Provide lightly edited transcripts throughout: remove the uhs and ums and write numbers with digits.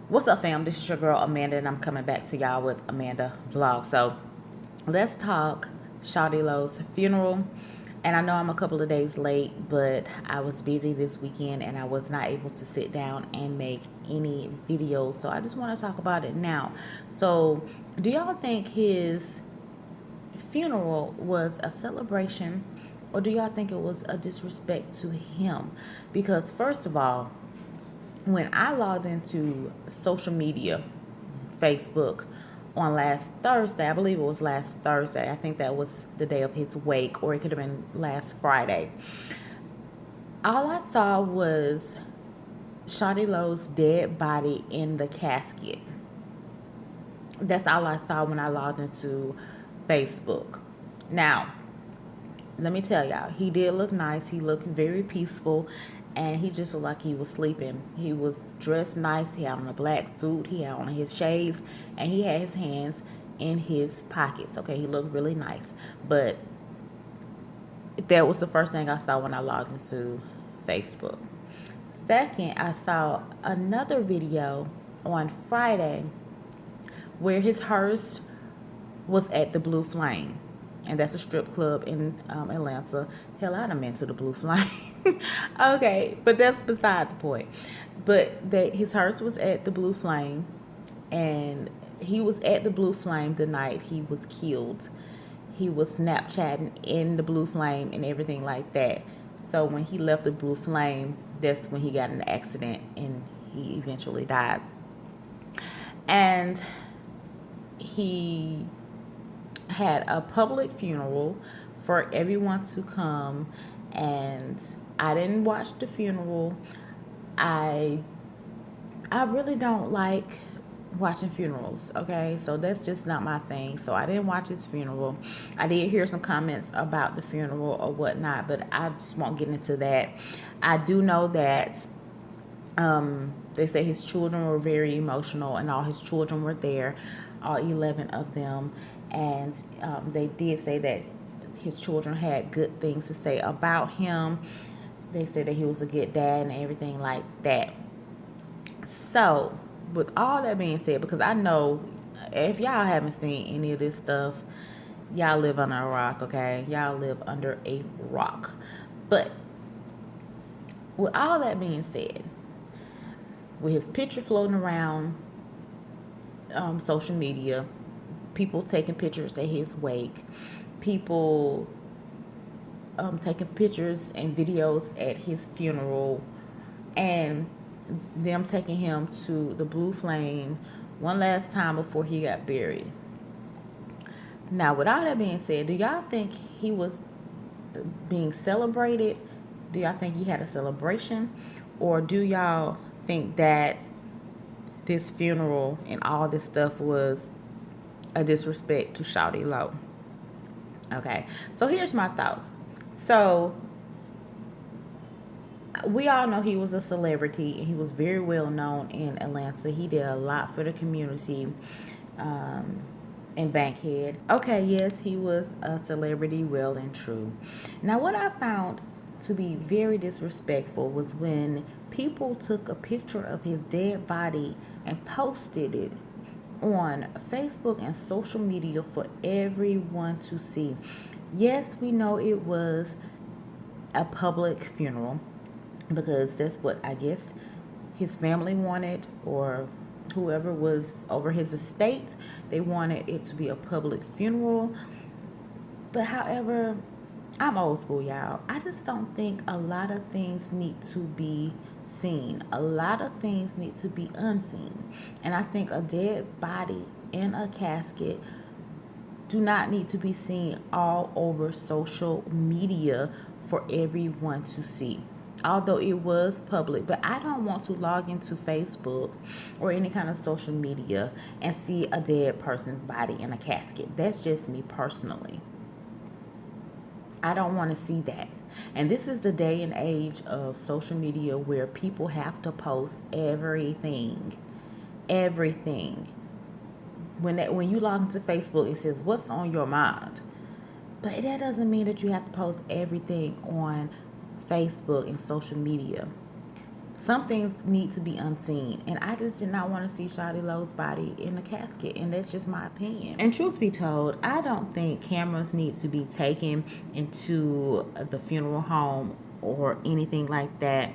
What's up, fam? This is your girl Amanda, and I'm coming back to y'all with Amanda Vlog. So let's talk Shawty Lo's funeral. And I know I'm a couple of days late, but I was busy this weekend and I was not able to sit down and make any videos. So I just want to talk about it now. So, do y'all think his funeral was a celebration, or do y'all think it was a disrespect to him? Because, first of all, when I logged into social media, Facebook, on last Thursday, I believe it was last Thursday. I think that was the day of his wake, or it could have been last Friday. All I saw was Shawty Lo's dead body in the casket. That's all I saw when I logged into Facebook. Now, let me tell y'all, he did look nice. He looked very peaceful, and he just looked like he was sleeping. He was dressed nice. He had on a black suit. He had on his shades, and he had his hands in his pockets. Okay, he looked really nice. But that was the first thing I saw when I logged into Facebook. Second, I saw another video on Friday where his hearse was at the Blue Flame, and that's a strip club in Atlanta. Hell, I'd have been to the Blue Flame. Okay, but that's beside the point. But that his hearse was at the Blue Flame, and he was at the Blue Flame the night he was killed. He was Snapchatting in the Blue Flame and everything like that. So when he left the Blue Flame, that's when he got in an accident and he eventually died. And he had a public funeral for everyone to come, and I didn't watch the funeral. I really don't like watching funerals, okay? So that's just not my thing. So I didn't watch his funeral. I did hear some comments about the funeral or whatnot, but I just won't get into that. I do know that they say his children were very emotional, and all his children were there, all 11 of them. And they did say that his children had good things to say about him. They said that he was a good dad and everything like that. So, with all that being said, because I know if y'all haven't seen any of this stuff, y'all live under a rock, okay? Y'all live under a rock. But with all that being said, with his picture floating around social media, people taking pictures at his wake, people taking pictures and videos at his funeral, and them taking him to the Blue Flame one last time before he got buried. Now, with all that being said, do y'all think he was being celebrated? Do y'all think he had a celebration? Or do y'all think that this funeral and all this stuff was a disrespect to Shawty Lo? Okay, so here's my thoughts. So we all know he was a celebrity, and he was very well known in Atlanta. He did a lot for the community in Bankhead. Okay, yes, he was a celebrity, well and true. Now, what I found to be very disrespectful was when people took a picture of his dead body and posted it on Facebook and social media for everyone to see. Yes, we know it was a public funeral, because that's what I guess his family wanted, or whoever was over his estate. They wanted it to be a public funeral. But however, I'm old school, y'all. I just don't think a lot of things need to be seen. A lot of things need to be unseen. And I think a dead body in a casket do not need to be seen all over social media for everyone to see. Although it was public, but I don't want to log into Facebook or any kind of social media and see a dead person's body in a casket. That's just me personally. I don't want to see that. And this is the day and age of social media where people have to post everything. Everything. When you log into Facebook, it says, what's on your mind? But that doesn't mean that you have to post everything on Facebook and social media. some things need to be unseen, and I just did not want to see Shawty Lowe's body in the casket, and that's just my opinion. And truth be told, I don't think cameras need to be taken into the funeral home or anything like that.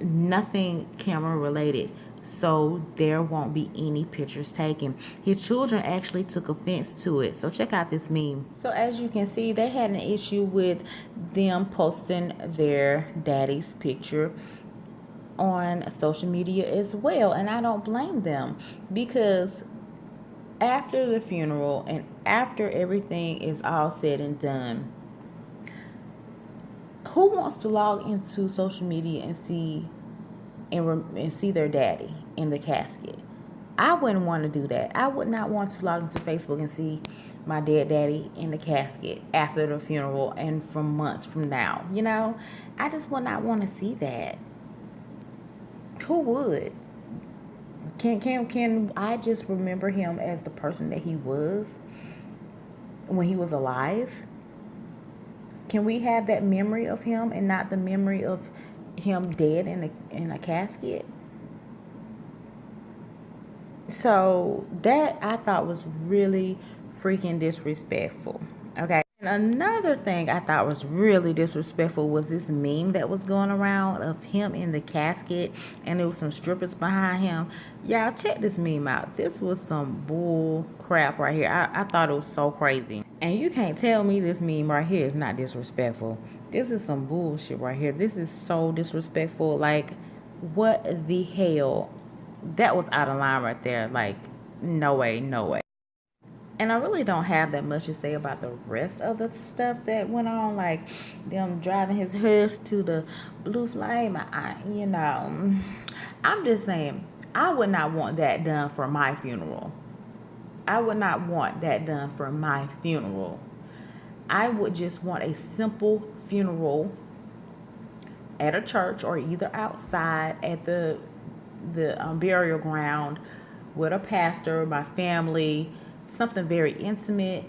Nothing camera related, so there won't be any pictures taken. His children actually took offense to it, so check out this meme. So as you can see, they had an issue with them posting their daddy's picture on social media as well, and I don't blame them, because after the funeral and after everything is all said and done, who wants to log into social media and see their daddy in the casket? I wouldn't want to do that. I would not want to log into Facebook and see my dead daddy in the casket after the funeral and from months from now. You know, I just would not want to see that. Who would? Can I just remember him as the person that he was when he was alive? Can we have that memory of him and not the memory of him dead in a casket? So that I thought was really freaking disrespectful. Okay. And another thing I thought was really disrespectful was this meme that was going around of him in the casket, and there was some strippers behind him. Y'all check this meme out. This was some bull crap right here. I thought it was so crazy. And you can't tell me this meme right here is not disrespectful. This is some bullshit right here. This is so disrespectful. Like, what the hell? That was out of line right there. Like, no way, no way. And I really don't have that much to say about the rest of the stuff that went on, like them driving his hearse to the blue flame. I'm just saying, I would not want that done for my funeral. I would not want that done for my funeral. I would just want a simple funeral at a church or either outside at the burial ground with a pastor, my family, something very intimate.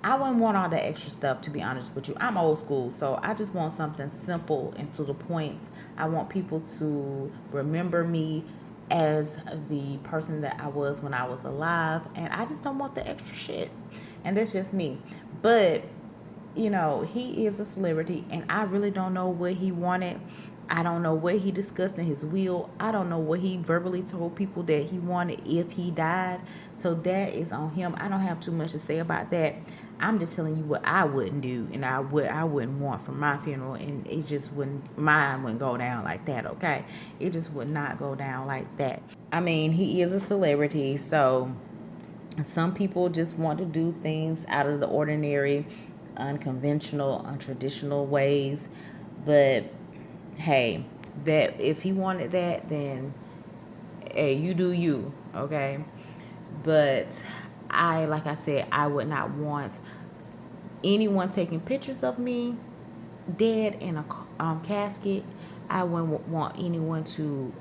I wouldn't want all that extra stuff, to be honest with you. I'm old school, so I just want something simple and to the point. I want people to remember me as the person that I was when I was alive, and I just don't want the extra shit. And that's just me. But you know, he is a celebrity, and I really don't know what he wanted. I don't know what he discussed in his will. I don't know what he verbally told people that he wanted if he died. So that is on him. I don't have too much to say about that. I'm just telling you what I wouldn't do, and I wouldn't want for my funeral, and it just mine wouldn't go down like that, okay? It just would not go down like that. I mean, he is a celebrity, so some people just want to do things out of the ordinary, unconventional, untraditional ways. But hey, that if he wanted that, then hey, you do you, okay? But like I said, I would not want anyone taking pictures of me dead in a casket. I wouldn't want anyone to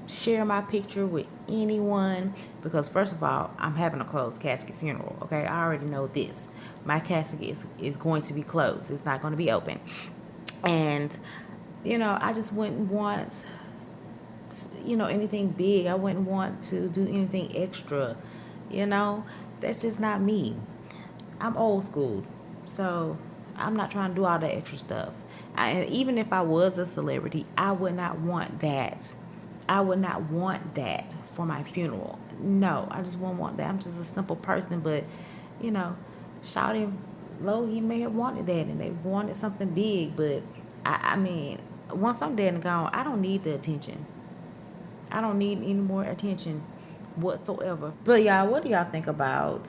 share my picture with anyone, because first of all, I'm having a closed casket funeral, okay? I already know this. My casket is going to be closed. It's not going to be open. And you know, I just wouldn't want, you know, anything big. I wouldn't want to do anything extra. You know, that's just not me. I'm old school, so I'm not trying to do all that extra stuff. And even if I was a celebrity, I would not want that. I would not want that for my funeral. No, I just wouldn't want that. I'm just a simple person, but you know, Shawty Low, he may have wanted that, and they wanted something big, but I mean, once I'm dead and gone, I don't need the attention. I don't need any more attention whatsoever. But y'all, what do y'all think about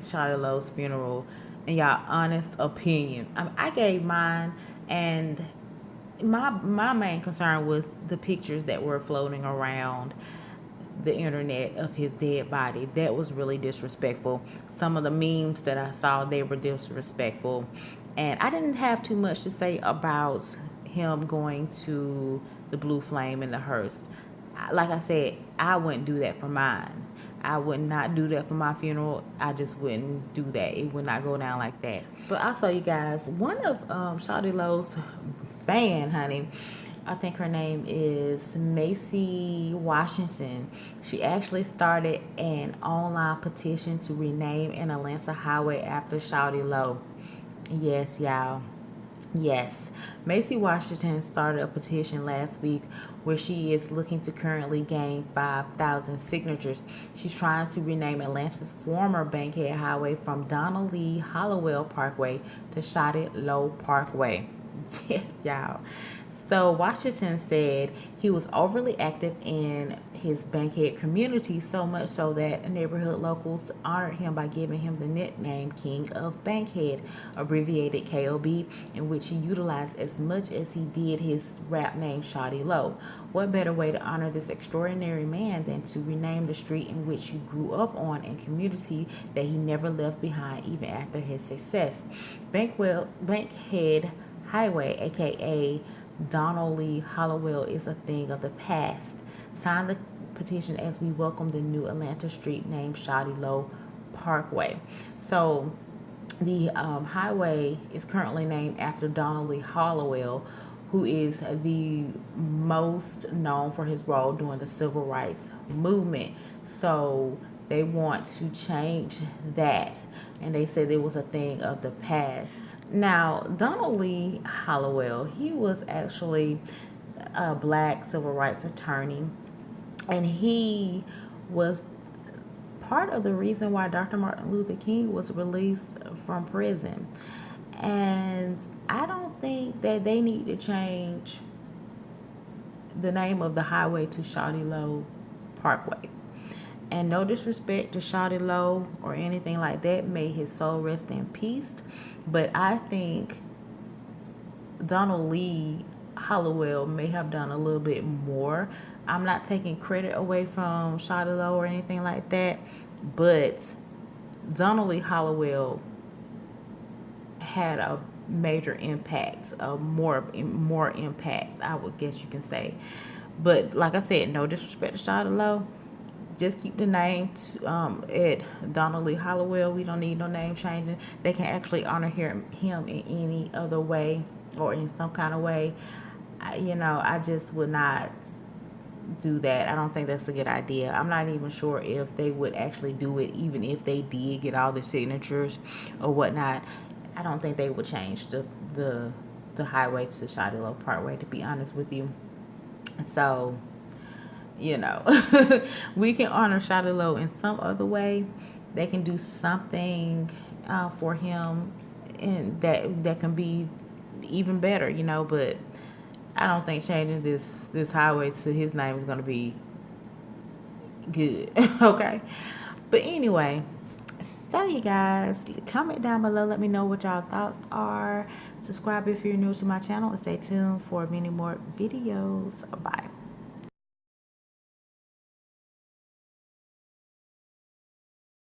Shawty Lowe's funeral and y'all honest opinion? I gave mine, and my main concern was the pictures that were floating around the internet of his dead body. That was really disrespectful. Some of the memes that I saw, they were disrespectful. And I didn't have too much to say about him going to the blue flame in the hearse. Like I said, I wouldn't do that for mine. I would not do that for my funeral. I just wouldn't do that. It would not go down like that. But also, you guys, one of Shawty Lowe's fan, honey, I think her name is Macy Washington. She actually started an online petition to rename an Atlanta highway after Shawty Low. Yes, y'all. Yes, Macy Washington started a petition last week where she is looking to currently gain 5,000 signatures. She's trying to rename Atlanta's former Bankhead Highway from Donald Lee Hollowell Parkway to Shawty Low Parkway. Yes, y'all. So Washington said he was overly active in his Bankhead community, so much so that neighborhood locals honored him by giving him the nickname King of Bankhead, abbreviated KOB, in which he utilized as much as he did his rap name Shawty Low. What better way to honor this extraordinary man than to rename the street in which he grew up on and community that he never left behind even after his success? Bankhead Highway, aka Donald Lee Hollowell, is a thing of the past. Sign the petition as we welcome the new Atlanta street named Shawty Low Parkway. So the highway is currently named after Donald Lee Hollowell, who is the most known for his role during the civil rights movement. So they want to change that, and they said it was a thing of the past. Now, Donald Lee Hollowell, he was actually a black civil rights attorney, and he was part of the reason why Dr. Martin Luther King was released from prison. And I don't think that they need to change the name of the highway to Shawty Low Parkway. And no disrespect to Shawty Low or anything like that. May his soul rest in peace. But I think Donald Lee Hollowell may have done a little bit more. I'm not taking credit away from Shawty Low or anything like that. But Donald Lee Hollowell had a major impact, more impact, I would guess you can say. But like I said, no disrespect to Shawty Low. Just keep the name at Donald Lee Hollowell. We don't need no name changing. They can actually honor him in any other way or in some kind of way. I just would not do that. I don't think that's a good idea. I'm not even sure if they would actually do it, even if they did get all the signatures or whatnot. I don't think they would change the highway to Shawty Low Parkway, to be honest with you. So, we can honor Shawty Low in some other way. They can do something for him, and that can be even better, but I don't think changing this highway to his name is going to be good. Okay, but anyway, so you guys, comment down below, let me know what y'all thoughts are. Subscribe if you're new to my channel, and stay tuned for many more videos. Bye.